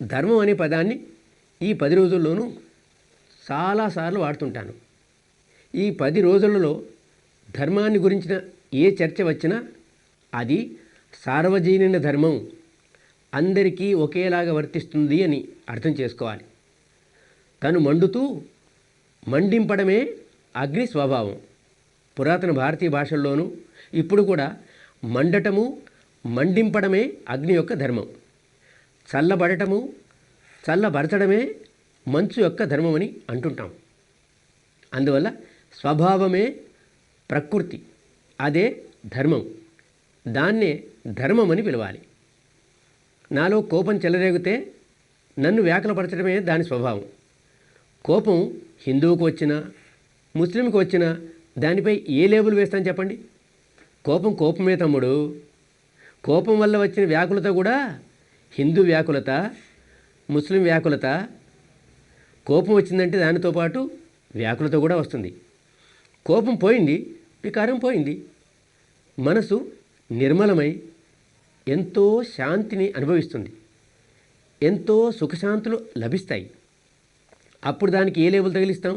ధర్మం అనే పదాన్ని ఈ 10 రోజుల్లోనూ చాలాసార్లు వాడుతుంటాను. ఈ 10 రోజులలో ధర్మాన్ని గురించిన ఏ చర్చ వచ్చినా అది సార్వజనీన ధర్మం, అందరికీ ఒకేలాగా వర్తిస్తుంది అని అర్థం చేసుకోవాలి. తను మండుతూ మండింపడమే అగ్ని స్వభావం. పురాతన భారతీయ భాషల్లోనూ ఇప్పుడు కూడా మండటము, మండింపడమే అగ్ని యొక్క ధర్మం. చల్లబడటము, చల్లబరచడమే మంచు యొక్క ధర్మమని అంటుంటాం. అందువల్ల స్వభావమే ప్రకృతి, అదే ధర్మం. దాన్నే ధర్మమని పిలవాలి. నాలో కోపం చెలరేగితే నన్ను వ్యాకులపరచడమే దాని స్వభావం. కోపం హిందువుకు వచ్చినా ముస్లింకి వచ్చినా దానిపై ఏ లేబుల్ వేస్తాను చెప్పండి? కోపం కోపమే తమ్ముడు. కోపం వల్ల వచ్చిన వ్యాకులత కూడా హిందూ వ్యాకులత, ముస్లిం వ్యాకులత. కోపం వచ్చిందంటే దానితో పాటు వ్యాకులత కూడా వస్తుంది. కోపం పోయింది, వికారం పోయింది. మనసు నిర్మలమై ఎంతో శాంతిని అనుభవిస్తుంది, ఎంతో సుఖశాంతులు లభిస్తాయి. అప్పుడు దానికి ఏ లేబుల్ తగిలిస్తాం?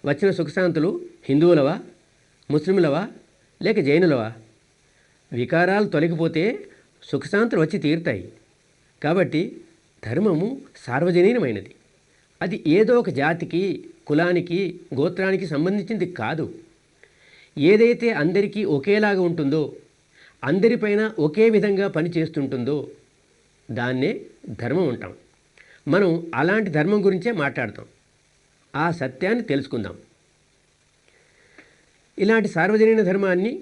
వచ్చిన సుఖశాంతులు హిందువులవా, ముస్లింలవా, లేక జైనులవా? వికారాలు తొలగిపోతే సుఖశాంతులు వచ్చి తీరుతాయి. కాబట్టి ధర్మము సార్వజనీనమైనది. అది ఏదో ఒక జాతికి, కులానికి, గోత్రానికి సంబంధించింది కాదు. ఏదైతే అందరికీ ఒకేలాగా ఉంటుందో, అందరిపైన ఒకే విధంగా పనిచేస్తుంటుందో దాన్నే ధర్మం అంటాం. మనం అలాంటి ధర్మం గురించే మాట్లాడతాం. ఆ సత్యాన్ని తెలుసుకుందాం. ఇలాంటి సార్వజనీన ధర్మాన్ని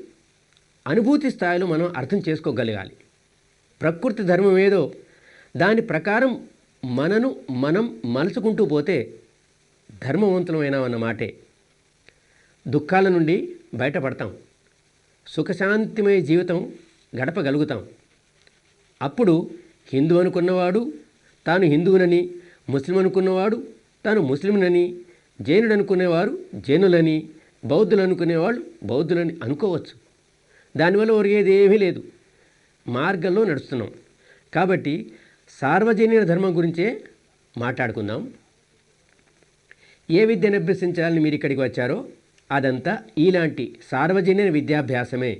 అనుభూతి స్థాయిలో మనం అర్థం చేసుకోగలగాలి. ప్రకృతి ధర్మం ఏదో దాని ప్రకారం మనం మలుచుకుంటూ పోతే ధర్మవంతులమైనామన్న మాటే. దుఃఖాల నుండి బయటపడతాం, సుఖశాంతిమయ జీవితం గడపగలుగుతాం. అప్పుడు హిందూ అనుకున్నవాడు తాను హిందువునని, ముస్లిం అనుకున్నవాడు తాను ముస్లింనని, జైనుడు అనుకునేవారు జైనులని, బౌద్ధులు అనుకునేవాళ్ళు బౌద్ధులని అనుకోవచ్చు. దానివల్ల ఒరిగేది ఏమీ లేదు. మార్గంలో నడుస్తున్నాం. కాబట్టి సార్వజనీన ధర్మం గురించే మాట్లాడుకుందాం. ఏ విద్యను అభ్యసించాలని మీరు ఇక్కడికి వచ్చారో అదంతా ఇలాంటి సార్వజనీన విద్యాభ్యాసమే.